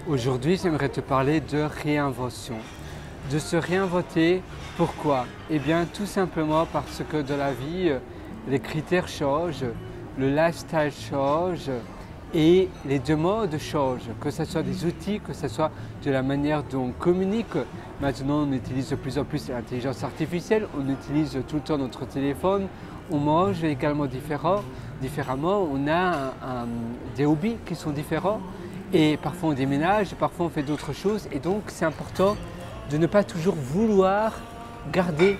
Aujourd'hui, j'aimerais te parler de réinvention. De se réinventer, pourquoi? Eh bien, tout simplement parce que dans la vie, les critères changent, le lifestyle change et les demandes changent. Que ce soit des outils, que ce soit de la manière dont on communique. Maintenant, on utilise de plus en plus l'intelligence artificielle, on utilise tout le temps notre téléphone, on mange également différemment, on a des hobbies qui sont différents. Et parfois on déménage, parfois on fait d'autres choses et donc c'est important de ne pas toujours vouloir garder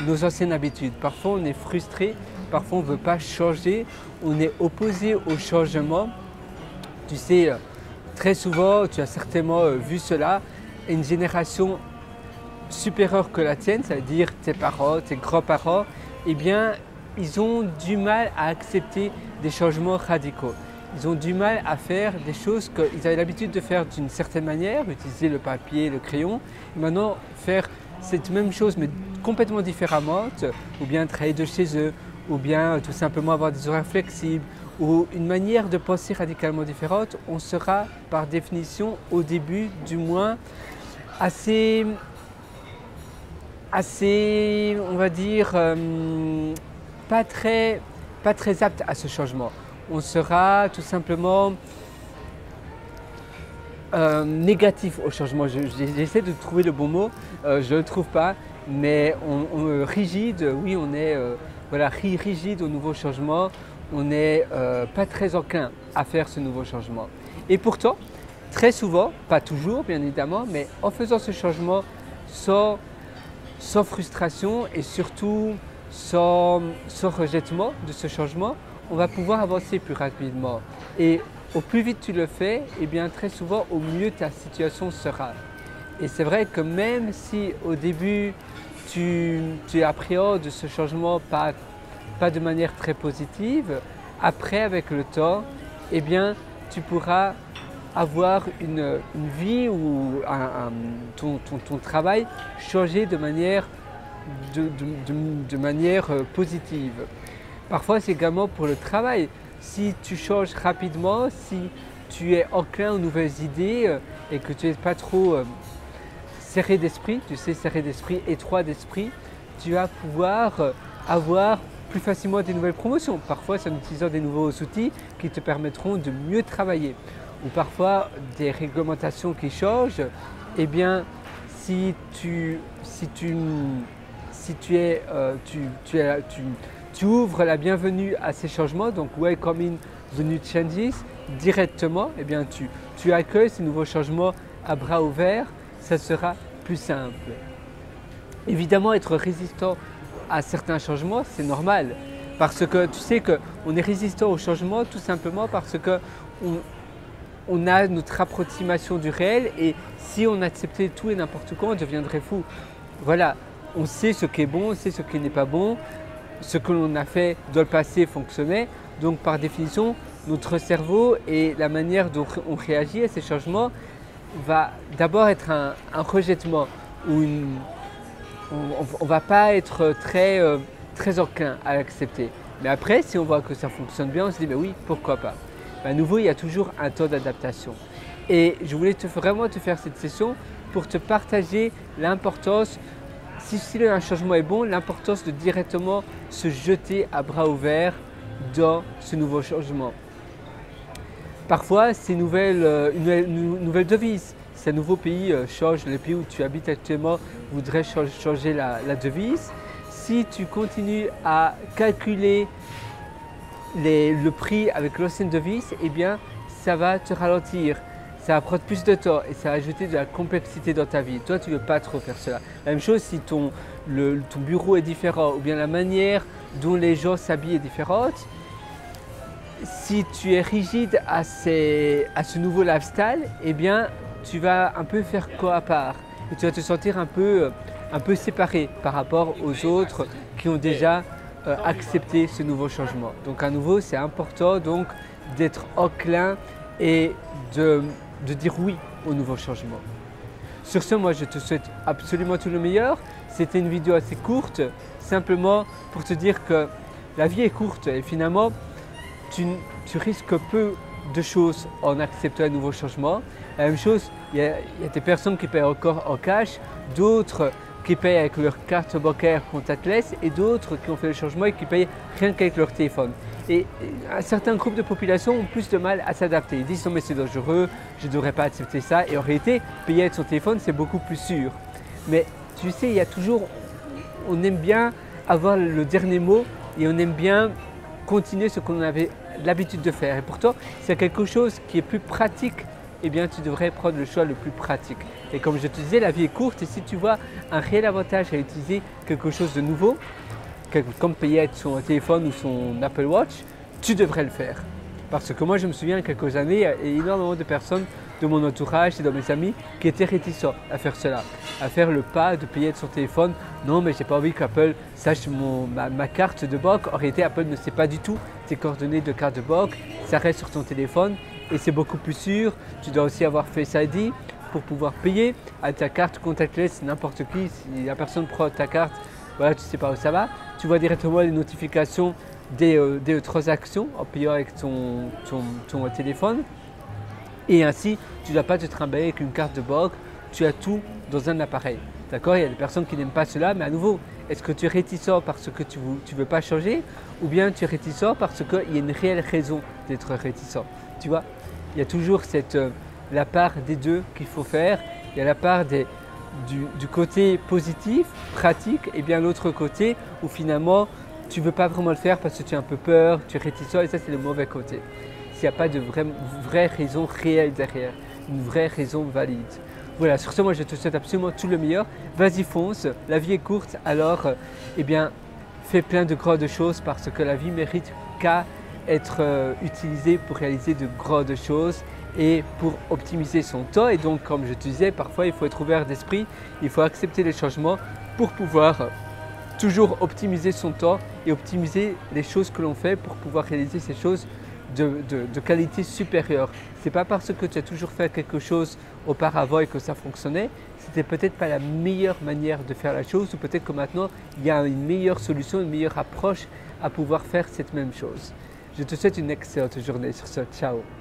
nos anciennes habitudes. Parfois on est frustré, parfois on ne veut pas changer, on est opposé au changement. Tu sais, très souvent, tu as certainement vu cela, une génération supérieure que la tienne, c'est-à-dire tes parents, tes grands-parents, eh bien ils ont du mal à accepter des changements radicaux. Ils ont du mal à faire des choses qu'ils avaient l'habitude de faire d'une certaine manière, utiliser le papier, le crayon, et maintenant faire cette même chose mais complètement différemment, ou bien travailler de chez eux, ou bien tout simplement avoir des horaires flexibles, ou une manière de penser radicalement différente. On sera par définition au début du moins assez on va dire, pas très apte à ce changement. On sera tout simplement négatif au changement. J'essaie de trouver le bon mot, je ne le trouve pas, mais rigide, oui, on est voilà, rigide au nouveau changement, on n'est pas très enclin à faire ce nouveau changement. Et pourtant, très souvent, pas toujours bien évidemment, mais en faisant ce changement sans frustration et surtout sans rejettement de ce changement, on va pouvoir avancer plus rapidement. Et au plus vite tu le fais, et bien très souvent au mieux ta situation sera. Et c'est vrai que même si au début tu appréhendes ce changement pas de manière très positive, après avec le temps, eh bien tu pourras avoir une vie ou ton travail changer de manière positive. Parfois, c'est également pour le travail. Si tu changes rapidement, si tu es enclin aux nouvelles idées et que tu n'es pas trop serré d'esprit, tu sais, serré d'esprit, étroit d'esprit, tu vas pouvoir avoir plus facilement des nouvelles promotions. Parfois, c'est en utilisant des nouveaux outils qui te permettront de mieux travailler. Ou parfois, des réglementations qui changent. Eh bien, si tu ouvres la bienvenue à ces changements, donc welcoming the new changes directement, eh bien tu accueilles ces nouveaux changements à bras ouverts, ça sera plus simple. Évidemment, être résistant à certains changements, c'est normal, parce que tu sais qu'on est résistant au changement tout simplement parce que on a notre approximation du réel et si on acceptait tout et n'importe quoi, on deviendrait fou. Voilà, on sait ce qui est bon, on sait ce qui n'est pas bon. Ce que l'on a fait dans le passé fonctionnait, donc par définition, notre cerveau et la manière dont on réagit à ces changements va d'abord être un rejettement ou on ne va pas être très enclin à l'accepter. Mais après, si on voit que ça fonctionne bien, on se dit mais oui, pourquoi pas. À nouveau, il y a toujours un temps d'adaptation. Et je voulais vraiment te faire cette session pour te partager l'importance. Si un changement est bon, l'importance de directement se jeter à bras ouverts dans ce nouveau changement. Parfois, c'est une nouvelle devise. Si un nouveau pays change, le pays où tu habites actuellement voudrait changer la devise. Si tu continues à calculer le prix avec l'ancienne devise, eh bien, ça va te ralentir. Ça va prendre plus de temps et ça va ajouter de la complexité dans ta vie. Toi, tu ne veux pas trop faire cela. La même chose si ton bureau est différent ou bien la manière dont les gens s'habillent est différente. Si tu es rigide à ce nouveau lifestyle, eh bien, tu vas un peu faire corps à part et tu vas te sentir un peu séparé par rapport aux autres qui ont déjà accepté ce nouveau changement. Donc à nouveau, c'est important donc d'être enclin et de dire oui au nouveau changement. Sur ce, moi je te souhaite absolument tout le meilleur. C'était une vidéo assez courte, simplement pour te dire que la vie est courte et finalement tu risques peu de choses en acceptant un nouveau changement. La même chose, il y a des personnes qui payent encore en cash, d'autres qui payent avec leur carte bancaire contactless et d'autres qui ont fait le changement et qui payent rien qu'avec leur téléphone. Et un certain groupe de population ont plus de mal à s'adapter. Ils disent non mais c'est dangereux, je ne devrais pas accepter ça. Et en réalité, payer avec son téléphone, c'est beaucoup plus sûr. Mais tu sais, il y a toujours, on aime bien avoir le dernier mot et on aime bien continuer ce qu'on avait l'habitude de faire. Et pourtant, c'est quelque chose qui est plus pratique, eh bien tu devrais prendre le choix le plus pratique. Et comme je te disais, la vie est courte et si tu vois un réel avantage à utiliser quelque chose de nouveau, comme payer avec son téléphone ou son Apple Watch, tu devrais le faire. Parce que moi je me souviens, il y a quelques années, il y a énormément de personnes de mon entourage et de mes amis qui étaient réticents à faire cela, à faire le pas de payer avec son téléphone. Non mais j'ai pas envie qu'Apple sache ma carte de banque. En réalité, Apple ne sait pas du tout tes coordonnées de carte de banque, ça reste sur ton téléphone et c'est beaucoup plus sûr. Tu dois aussi avoir Face ID pour pouvoir payer à ta carte contactless, n'importe qui. Si la personne prend ta carte, voilà, tu ne sais pas où ça va. Tu vois directement les notifications des transactions en payant avec ton téléphone. Et ainsi, tu ne dois pas te trimballer avec une carte de banque, tu as tout dans un appareil. D'accord? Il y a des personnes qui n'aiment pas cela, mais à nouveau, est-ce que tu es réticent parce que tu ne veux pas changer ou bien tu es réticent parce qu'il y a une réelle raison d'être réticent? Tu vois, il y a toujours la part des deux qu'il faut faire. Il y a la part du côté positif, pratique, et bien l'autre côté où finalement tu ne veux pas vraiment le faire parce que tu as un peu peur, tu es réticent et ça c'est le mauvais côté. S'il n'y a pas de vraie raison réelle derrière, une vraie raison valide. Voilà, sur ce, moi je te souhaite absolument tout le meilleur. Vas-y, fonce, la vie est courte, alors eh bien, fais plein de grandes choses parce que la vie mérite qu'à être utilisée pour réaliser de grandes choses et pour optimiser son temps. Et donc, comme je te disais, parfois il faut être ouvert d'esprit, il faut accepter les changements pour pouvoir toujours optimiser son temps et optimiser les choses que l'on fait pour pouvoir réaliser ces choses de qualité supérieure. Ce n'est pas parce que tu as toujours fait quelque chose auparavant et que ça fonctionnait, c'était peut-être pas la meilleure manière de faire la chose ou peut-être que maintenant il y a une meilleure solution, une meilleure approche à pouvoir faire cette même chose. Je te souhaite une excellente journée sur ce. Ciao!